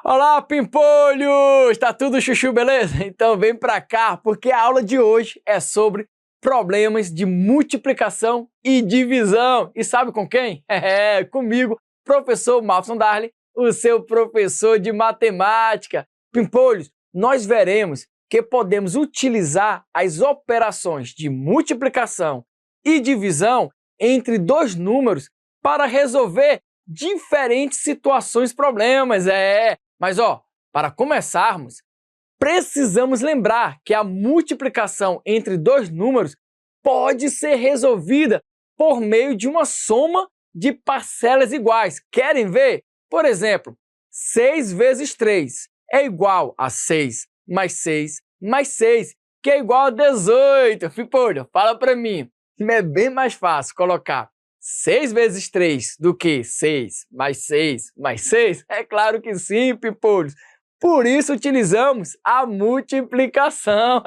Olá, pimpolhos! Tá tudo chuchu, beleza? Então vem pra cá, porque a aula de hoje é sobre problemas de multiplicação e divisão. E sabe com quem? É comigo, professor Malson Darley, o seu professor de matemática. Pimpolhos, nós veremos que podemos utilizar as operações de multiplicação e divisão entre dois números para resolver diferentes situações e problemas. Mas para começarmos, precisamos lembrar que a multiplicação entre dois números pode ser resolvida por meio de uma soma de parcelas iguais. Querem ver? Por exemplo, 6 vezes 3 é igual a 6 mais 6 mais 6, que é igual a 18. Pimpolho, fala para mim. É bem mais fácil colocar 6 vezes 3 do que 6 mais 6 mais 6? É claro que sim, pimpolhos. Por isso utilizamos a multiplicação.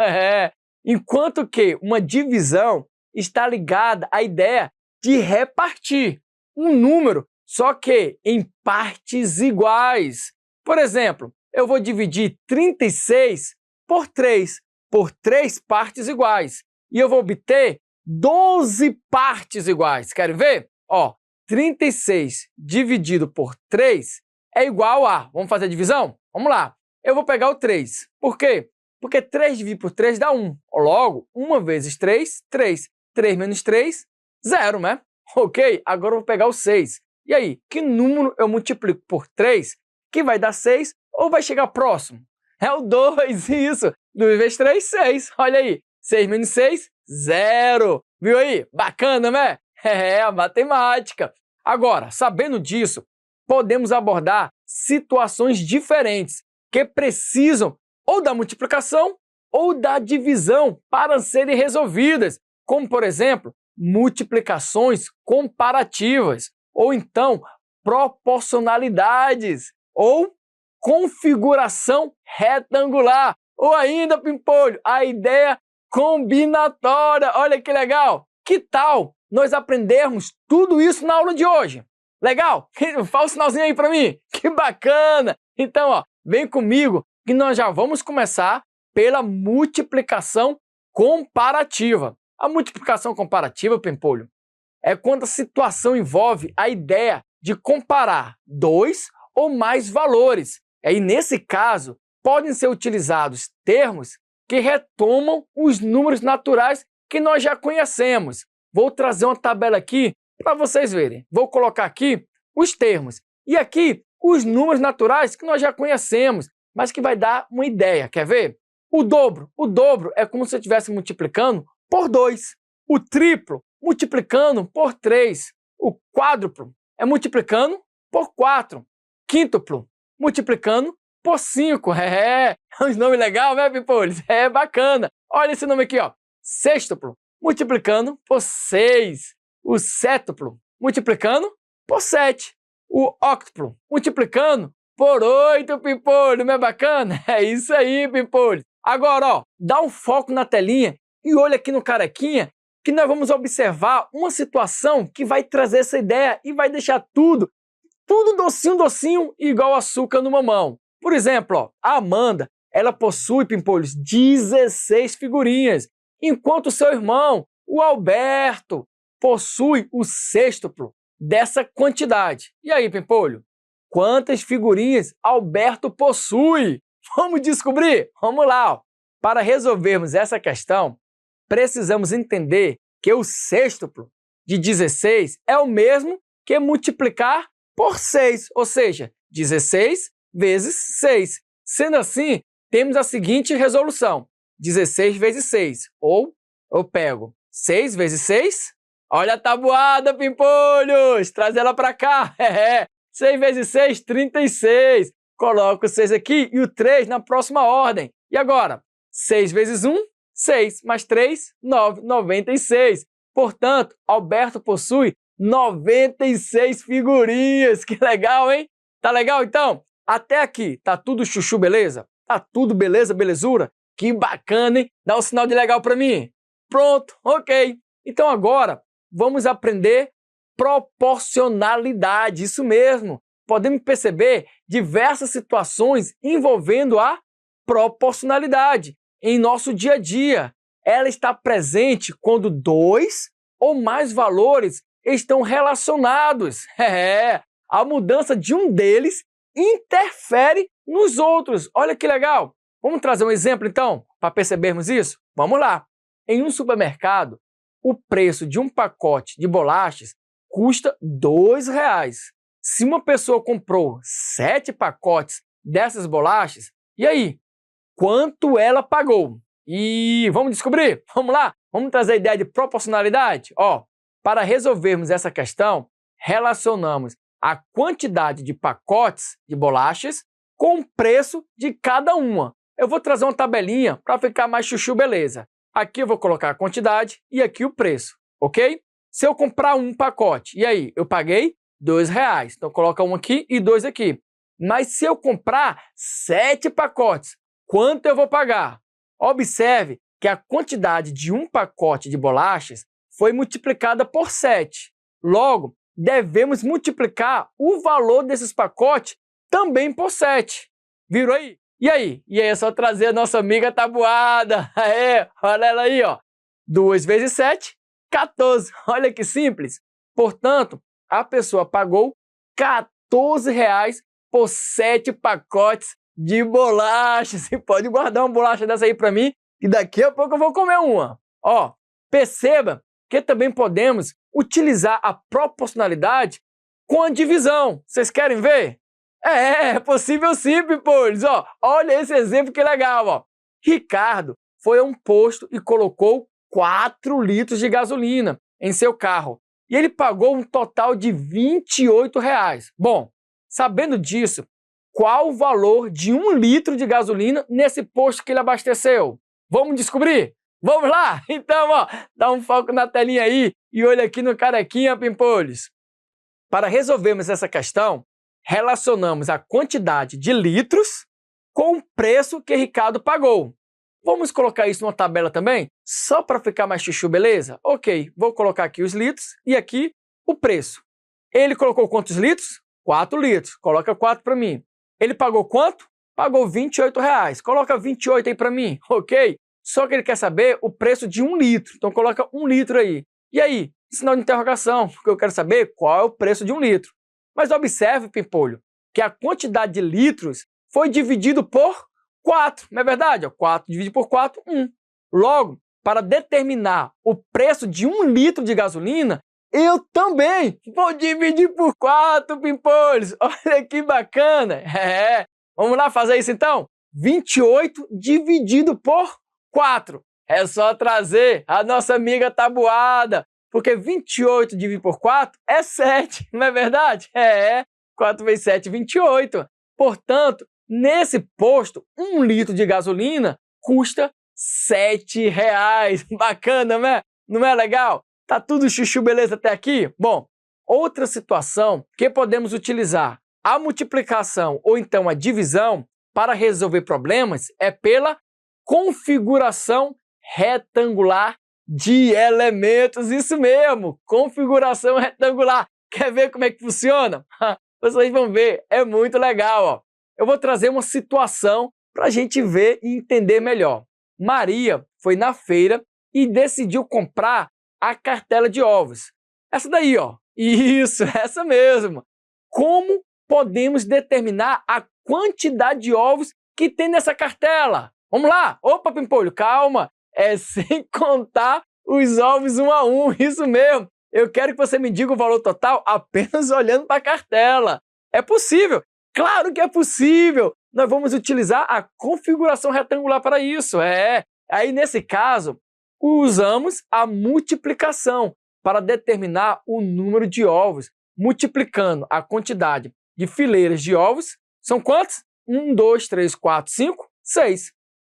Enquanto que uma divisão está ligada à ideia de repartir um número, só que em partes iguais. Por exemplo, eu vou dividir 36 por 3 partes iguais. E eu vou obter 12 partes iguais. Querem ver? 36 dividido por 3 é igual a... Vamos fazer a divisão? Vamos lá. Eu vou pegar o 3. Por quê? Porque 3 dividido por 3 dá 1. Logo, 1 vezes 3, 3. 3 menos 3, 0, né? Ok? Agora eu vou pegar o 6. E aí, que número eu multiplico por 3 que vai dar 6 ou vai chegar próximo? É o 2, isso. 2 vezes 3, 6. Olha aí. 6 menos 6, 0. Viu aí? Bacana, né? É a matemática. Agora, sabendo disso, podemos abordar situações diferentes que precisam ou da multiplicação ou da divisão para serem resolvidas, como, por exemplo, multiplicações comparativas, ou então proporcionalidades, ou configuração retangular, ou ainda, pimpolho, a ideia combinatória. Olha que legal! Que tal nós aprendermos tudo isso na aula de hoje? Legal? Fala um sinalzinho aí para mim. Que bacana! Então, vem comigo que nós já vamos começar pela multiplicação comparativa. A multiplicação comparativa, pimpolho, é quando a situação envolve a ideia de comparar dois ou mais valores. E nesse caso, podem ser utilizados termos que retomam os números naturais que nós já conhecemos. Vou trazer uma tabela aqui para vocês verem. Vou colocar aqui os termos e aqui os números naturais que nós já conhecemos, mas que vai dar uma ideia. Quer ver? O dobro é como se eu estivesse multiplicando por 2. O triplo, multiplicando por 3. O quádruplo é multiplicando por 4. Quíntuplo, multiplicando por 5. É um nome legal, né, pimpolhos? É bacana. Olha esse nome aqui, sextuplo, multiplicando por 6. O sétuplo, multiplicando por 7. O óctuplo, multiplicando por 8, pimpolho. Não é bacana? É isso aí, pimpolho. Agora, dá um foco na telinha e olha aqui no carequinha que nós vamos observar uma situação que vai trazer essa ideia e vai deixar tudo docinho, igual açúcar no mamão. Por exemplo, a Amanda, ela possui, pimpolhos, 16 figurinhas, enquanto o seu irmão, o Alberto, possui o sextuplo dessa quantidade. E aí, pimpolho? Quantas figurinhas Alberto possui? Vamos descobrir? Vamos lá! Para resolvermos essa questão, precisamos entender que o sextuplo de 16 é o mesmo que multiplicar por 6, ou seja, 16 vezes 6. Sendo assim, temos a seguinte resolução: 16 vezes 6, ou eu pego 6 vezes 6, olha a tabuada, pimpolhos, traz ela para cá, 6 vezes 6, 36, coloco o 6 aqui e o 3 na próxima ordem. E agora, 6 vezes 1, 6, mais 3, 9, 96. Portanto, Alberto possui 96 figurinhas. Que legal, hein? Tá legal, então? Até aqui, tá tudo chuchu, beleza? Tá tudo beleza, belezura? Que bacana, hein? Dá um sinal de legal para mim. Pronto, ok. Então agora, vamos aprender proporcionalidade, isso mesmo. podemos perceber diversas situações envolvendo a proporcionalidade em nosso dia a dia. Ela está presente quando dois ou mais valores estão relacionados. A mudança de um deles interfere nos outros. Olha que legal! Vamos trazer um exemplo, então, para percebermos isso? Vamos lá! Em um supermercado, o preço de um pacote de bolachas custa R$2. Se uma pessoa comprou 7 pacotes dessas bolachas, e aí? Quanto ela pagou? E vamos descobrir? Vamos lá? Vamos trazer a ideia de proporcionalidade? Para resolvermos essa questão, relacionamos a quantidade de pacotes de bolachas com o preço de cada uma. Eu vou trazer uma tabelinha para ficar mais chuchu, beleza? Aqui eu vou colocar a quantidade e aqui o preço, ok? Se eu comprar um pacote, e aí? Eu paguei R$2. Então coloca um aqui e 2 aqui. Mas se eu comprar 7 pacotes, quanto eu vou pagar? Observe que a quantidade de um pacote de bolachas foi multiplicada por 7. Logo, devemos multiplicar o valor desses pacotes também por 7. Viram aí? E aí? E aí é só trazer a nossa amiga tabuada. Olha ela aí, 2 vezes 7, 14. Olha que simples. Portanto, a pessoa pagou R$14 por 7 pacotes de bolachas. E pode guardar uma bolacha dessa aí para mim, que daqui a pouco eu vou comer uma. Perceba que também podemos utilizar a proporcionalidade com a divisão. Vocês querem ver? É possível sim, pimpolhos. Olha esse exemplo que legal. Ricardo foi a um posto e colocou 4 litros de gasolina em seu carro. E ele pagou um total de R$28. Bom, sabendo disso, qual o valor de 1 litro de gasolina nesse posto que ele abasteceu? Vamos descobrir? Vamos lá? Então, dá um foco na telinha aí e olha aqui no carequinha, pimpolhos. Para resolvermos essa questão, relacionamos a quantidade de litros com o preço que Ricardo pagou. Vamos colocar isso numa tabela também? Só para ficar mais chuchu, beleza? Ok, vou colocar aqui os litros e aqui o preço. Ele colocou quantos litros? 4 litros. Coloca 4 para mim. Ele pagou quanto? Pagou R$28. Coloca 28 aí para mim, ok? Só que ele quer saber o preço de 1 litro. Então coloca 1 litro aí. E aí? Sinal de interrogação, porque eu quero saber qual é o preço de 1 litro. Mas observe, pimpolho, que a quantidade de litros foi dividido por 4, não é verdade? 4 dividido por 4, 1. Logo, para determinar o preço de 1 litro de gasolina, eu também vou dividir por 4, pimpolhos. Olha que bacana. Vamos lá fazer isso então? 28 dividido por 4. É só trazer a nossa amiga tabuada, porque 28 dividido por 4 é 7, não é verdade? 4 vezes 7, 28. Portanto, nesse posto, 1 litro de gasolina custa R$7. Bacana, né? Não é legal? Tá tudo chuchu, beleza até aqui? Bom, outra situação que podemos utilizar a multiplicação ou então a divisão para resolver problemas é pela configuração retangular de elementos. Isso mesmo, configuração retangular. Quer ver como é que funciona? Vocês vão ver, é muito legal. Eu vou trazer uma situação para a gente ver e entender melhor. Maria foi na feira e decidiu comprar a cartela de ovos. Essa daí, Isso, essa mesmo. Como podemos determinar a quantidade de ovos que tem nessa cartela? Vamos lá? Opa, pimpolho, calma. É sem contar os ovos um a um, isso mesmo. Eu quero que você me diga o valor total apenas olhando para a cartela. É possível? Claro que é possível. Nós vamos utilizar a configuração retangular para isso. Aí, nesse caso, usamos a multiplicação para determinar o número de ovos, multiplicando a quantidade de fileiras de ovos. São quantos? 1, 2, 3, 4, 5, 6.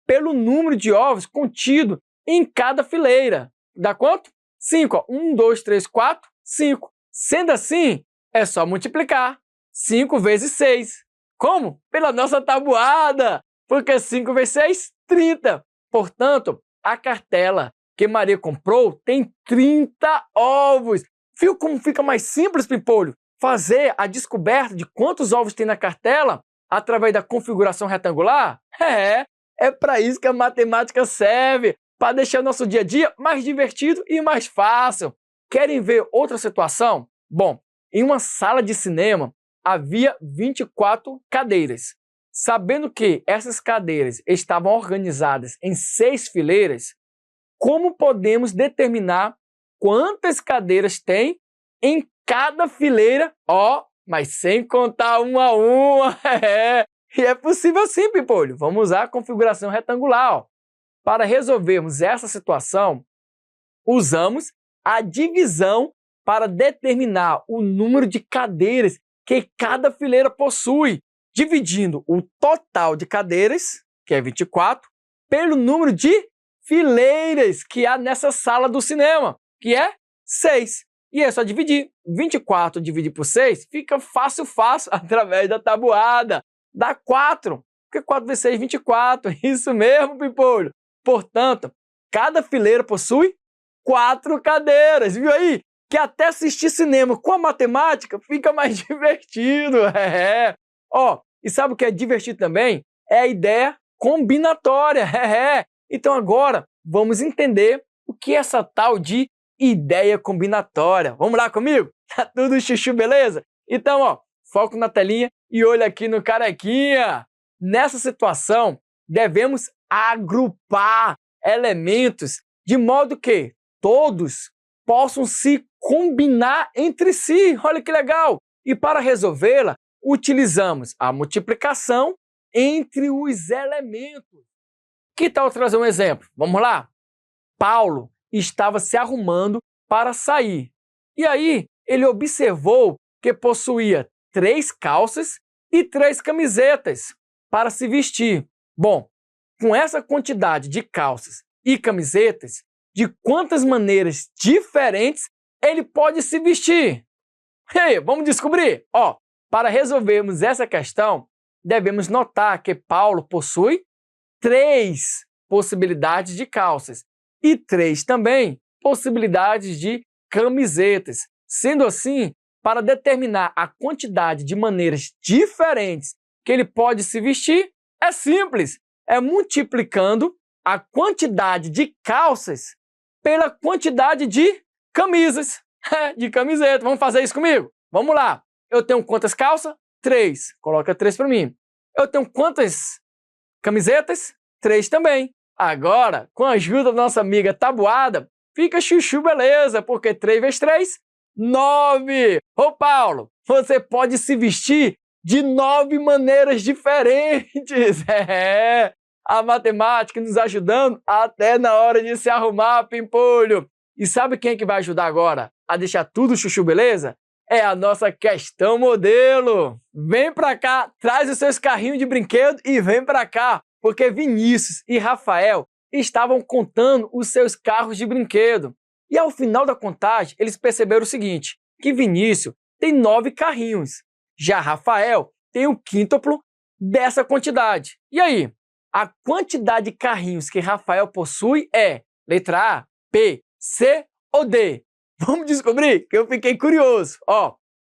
Pelo número de ovos contido em cada fileira. Dá quanto? 5. 1, 2, 3, 4, 5. Sendo assim, é só multiplicar. 5 vezes 6. Como? Pela nossa tabuada. Porque 5 vezes 6, 30. Portanto, a cartela que Maria comprou tem 30 ovos. Viu como fica mais simples, pimpolho? fazer a descoberta de quantos ovos tem na cartela através da configuração retangular? É para isso que a matemática serve, para deixar o nosso dia a dia mais divertido e mais fácil. Querem ver outra situação? Bom, em uma sala de cinema havia 24 cadeiras. Sabendo que essas cadeiras estavam organizadas em 6 fileiras, como podemos determinar quantas cadeiras tem em cada fileira? Mas sem contar uma a uma. E é possível sim, Pimpolho. Vamos usar a configuração retangular. Para resolvermos essa situação, usamos a divisão para determinar o número de cadeiras que cada fileira possui, dividindo o total de cadeiras, que é 24, pelo número de fileiras que há nessa sala do cinema, que é 6. E é só dividir. 24 dividido por 6 fica fácil através da tabuada. Dá 4, porque 4 vezes 6, 24. Isso mesmo, Pimpolho. Portanto, cada fileira possui 4 cadeiras. Viu aí? Que até assistir cinema com a matemática fica mais divertido. E sabe o que é divertido também? É a ideia combinatória. Então agora vamos entender o que é essa tal de ideia combinatória. Vamos lá comigo? Tá tudo chuchu, beleza? Então, foco na telinha e olho aqui no carequinha. Nessa situação, devemos agrupar elementos de modo que todos possam se combinar entre si. Olha que legal! E para resolvê-la, utilizamos a multiplicação entre os elementos. Que tal trazer um exemplo? Vamos lá? Paulo estava se arrumando para sair. E aí, ele observou que possuía 3 calças e 3 camisetas para se vestir. Bom, com essa quantidade de calças e camisetas, de quantas maneiras diferentes ele pode se vestir? Vamos descobrir? Para resolvermos essa questão, devemos notar que Paulo possui 3 possibilidades de calças e 3 também possibilidades de camisetas. Sendo assim, para determinar a quantidade de maneiras diferentes que ele pode se vestir, é simples, é multiplicando a quantidade de calças pela quantidade de camisas, de camiseta. Vamos fazer isso comigo? Vamos lá. Eu tenho quantas calças? 3. Coloca 3 para mim. Eu tenho quantas camisetas? 3 também. Agora, com a ajuda da nossa amiga tabuada, fica chuchu beleza, porque 3 vezes 3, 9. Ô Paulo, você pode se vestir de 9 maneiras diferentes. A matemática nos ajudando até na hora de se arrumar, Pimpolho. E sabe quem é que vai ajudar agora a deixar tudo chuchu beleza? É a nossa questão modelo. Vem pra cá, traz os seus carrinhos de brinquedo e vem pra cá, porque Vinícius e Rafael estavam contando os seus carros de brinquedo. E ao final da contagem, eles perceberam o seguinte, que Vinícius tem 9 carrinhos, já Rafael tem o quíntuplo dessa quantidade. E aí? A quantidade de carrinhos que Rafael possui é letra A, B, C ou D? Vamos descobrir, que eu fiquei curioso.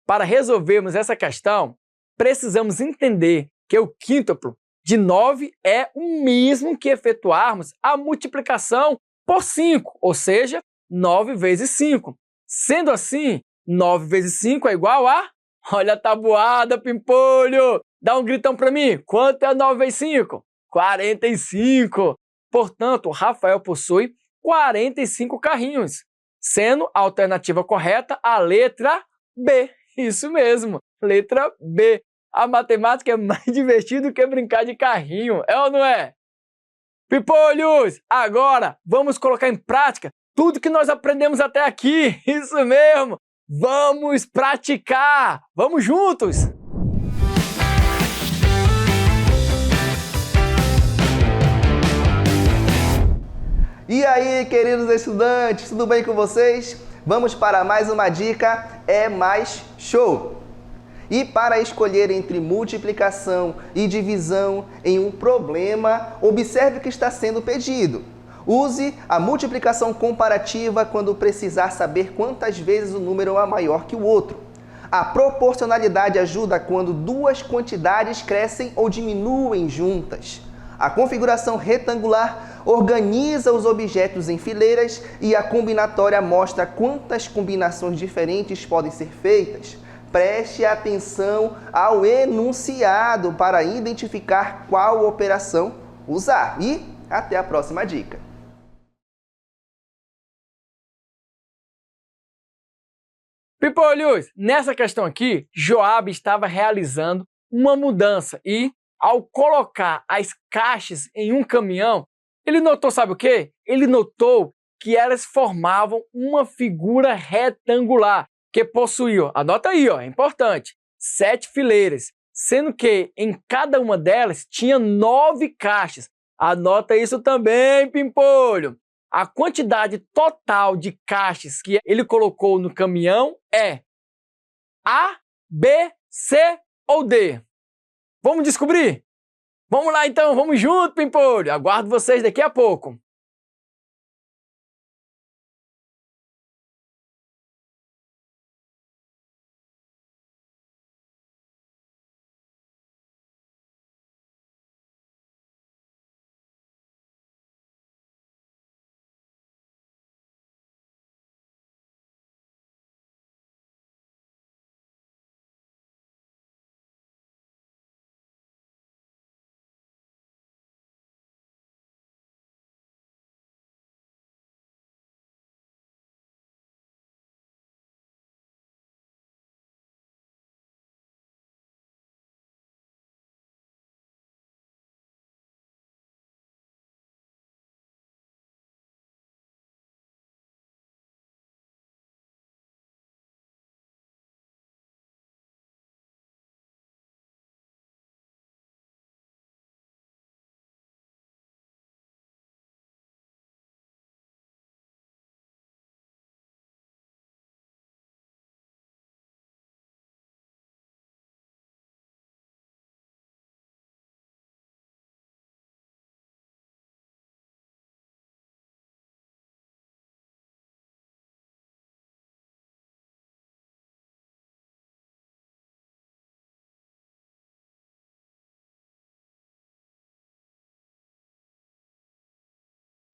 Para resolvermos essa questão, precisamos entender que o quíntuplo de 9 é o mesmo que efetuarmos a multiplicação por 5, ou seja, 9 vezes 5. Sendo assim, 9 vezes 5 é igual a... Olha a tabuada, Pimpolho! Dá um gritão para mim. Quanto é 9 vezes 5? 45. Portanto, o Rafael possui 45 carrinhos, sendo a alternativa correta a letra B. Isso mesmo, letra B. A matemática é mais divertida do que brincar de carrinho, é ou não é? Pimpolhos, agora vamos colocar em prática tudo que nós aprendemos até aqui. Isso mesmo, vamos praticar. Vamos juntos! E aí, queridos estudantes, tudo bem com vocês? Vamos para mais uma dica É Mais Show! E para escolher entre multiplicação e divisão em um problema, observe o que está sendo pedido. Use a multiplicação comparativa quando precisar saber quantas vezes o número é maior que o outro. A proporcionalidade ajuda quando duas quantidades crescem ou diminuem juntas. A configuração retangular organiza os objetos em fileiras e a combinatória mostra quantas combinações diferentes podem ser feitas. Preste atenção ao enunciado para identificar qual operação usar. E até a próxima dica. Pimpolhos, nessa questão aqui, Joabe estava realizando uma mudança e, ao colocar as caixas em um caminhão, ele notou, sabe o quê? Ele notou que elas formavam uma figura retangular, que possuía, anota aí, ó, é importante, 7 fileiras, sendo que em cada uma delas tinha 9 caixas. Anota isso também, Pimpolho. A quantidade total de caixas que ele colocou no caminhão é A, B, C ou D? Vamos descobrir? Vamos lá então, vamos junto, Pimpolho. Aguardo vocês daqui a pouco.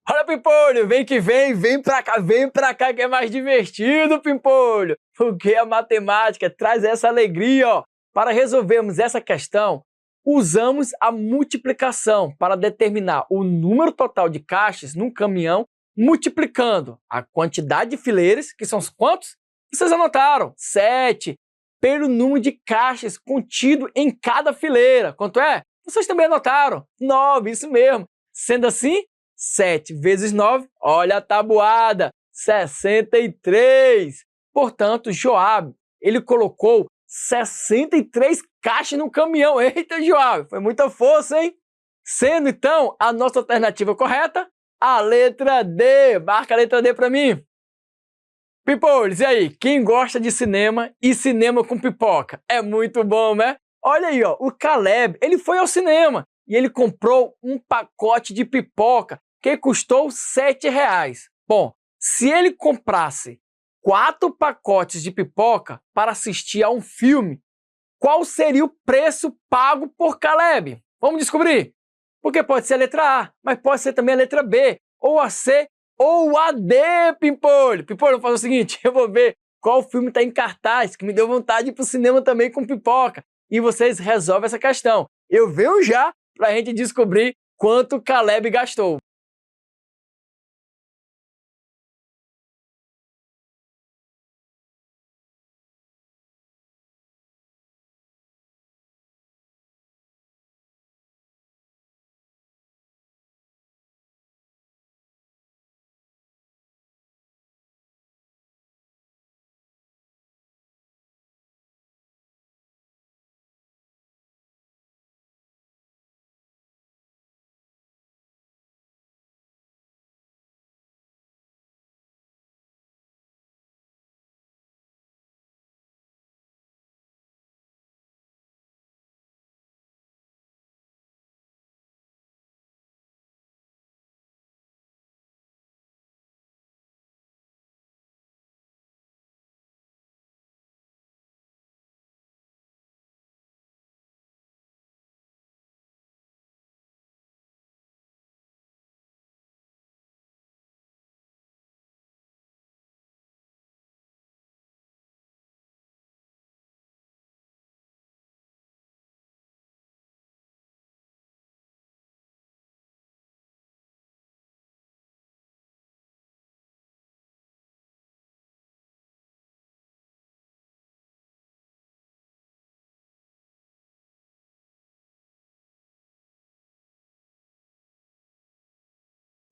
Olha, Pimpolho, vem que vem, vem pra cá que é mais divertido, Pimpolho. Porque a matemática traz essa alegria, ó. Para resolvermos essa questão, usamos a multiplicação para determinar o número total de caixas num caminhão, multiplicando a quantidade de fileiras, que são os quantos? Vocês anotaram, 7, pelo número de caixas contido em cada fileira. Quanto é? Vocês também anotaram, 9, isso mesmo. Sendo assim, 7 vezes 9, olha a tabuada, 63. Portanto, Joabe, ele colocou 63 caixas no caminhão. Eita, Joabe, foi muita força, hein? Sendo, então, a nossa alternativa correta, a letra D. Marca a letra D para mim. Pimpolhos, e aí? Quem gosta de cinema e cinema com pipoca? É muito bom, né? Olha aí, ó, o Caleb, ele foi ao cinema e ele comprou um pacote de pipoca que custou R$ 7. Bom, se ele comprasse 4 pacotes de pipoca para assistir a um filme, qual seria o preço pago por Caleb? Vamos descobrir. Porque pode ser a letra A, mas pode ser também a letra B, ou a C, ou a D, Pimpolho. Pimpolho, vou fazer o seguinte, eu vou ver qual filme está em cartaz, que me deu vontade de ir para o cinema também com pipoca. E vocês resolvem essa questão. Eu venho já para a gente descobrir quanto o Caleb gastou.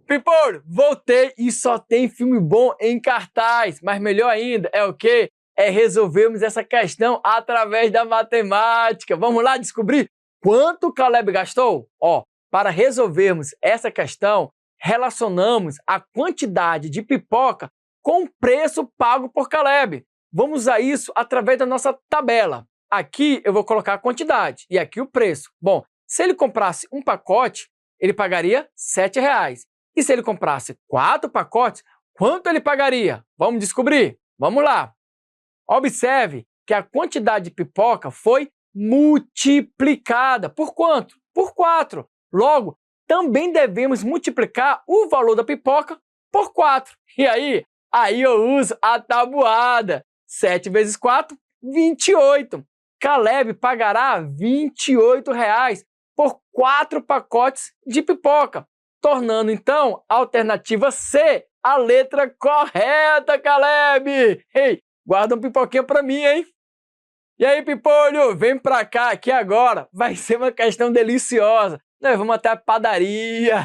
Pimpolho, voltei e só tem filme bom em cartaz. Mas melhor ainda é o quê? É resolvermos essa questão através da matemática. Vamos lá descobrir quanto o Caleb gastou? Ó, para resolvermos essa questão, relacionamos a quantidade de pipoca com o preço pago por Caleb. Vamos usar isso através da nossa tabela. Aqui eu vou colocar a quantidade e aqui o preço. Bom, se ele comprasse um pacote, ele pagaria R$ 7,00. E se ele comprasse 4 pacotes, quanto ele pagaria? Vamos descobrir. Vamos lá. Observe que a quantidade de pipoca foi multiplicada. Por quanto? Por 4. Logo, também devemos multiplicar o valor da pipoca por 4. E aí eu uso a tabuada. 7 vezes 4, 28. Caleb pagará R$ 28,00 por 4 pacotes de pipoca, tornando então a alternativa C a letra correta, Caleb. Ei, guarda um pipoquinha para mim, hein? E aí, Pimpolho, vem pra cá que agora vai ser uma questão deliciosa. Nós vamos até a padaria,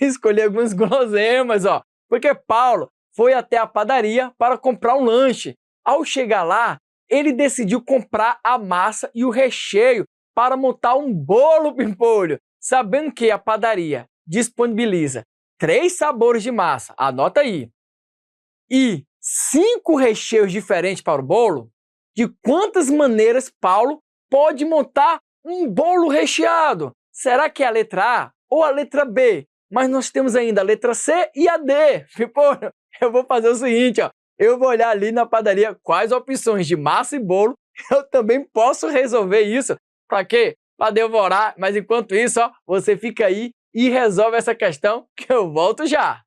escolher algumas guloseimas, ó. Porque Paulo foi até a padaria para comprar um lanche. Ao chegar lá, ele decidiu comprar a massa e o recheio para montar um bolo, Pimpolho. Sabendo que a padaria disponibiliza 3 sabores de massa, anota aí, e 5 recheios diferentes para o bolo, de quantas maneiras Paulo pode montar um bolo recheado? Será que é a letra A ou a letra B? Mas nós temos ainda a letra C e a D. Pimpolho, eu vou fazer o seguinte, ó. Eu vou olhar ali na padaria quais opções de massa e bolo eu também posso resolver isso. Para quê? Para devorar. Mas enquanto isso, ó, você fica aí e resolve essa questão que eu volto já.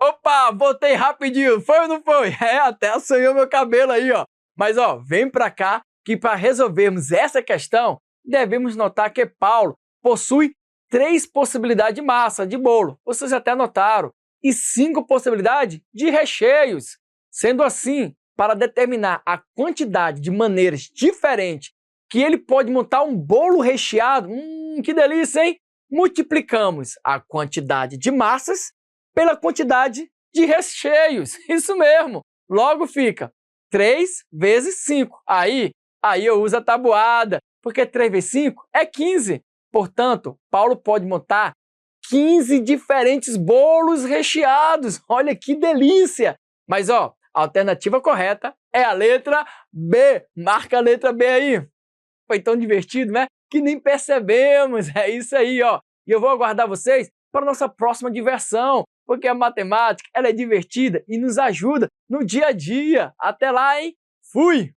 Opa, voltei rapidinho, foi ou não foi? Até assanhou meu cabelo aí, ó. Mas, ó, vem pra cá que para resolvermos essa questão, devemos notar que Paulo possui 3 possibilidades de massa de bolo, vocês até notaram, e 5 possibilidades de recheios. Sendo assim, para determinar a quantidade de maneiras diferentes que ele pode montar um bolo recheado, que delícia, hein? multiplicamos a quantidade de massas pela quantidade de recheios. Isso mesmo. Logo fica 3 vezes 5. Aí eu uso a tabuada, porque 3 vezes 5 é 15. Portanto, Paulo pode montar 15 diferentes bolos recheados. Olha que delícia! Mas, a alternativa correta é a letra B. Marca a letra B aí. Foi tão divertido, né? Que nem percebemos. É isso aí, E eu vou aguardar vocês para a nossa próxima diversão, porque a matemática ela é divertida e nos ajuda no dia a dia. Até lá, hein? Fui!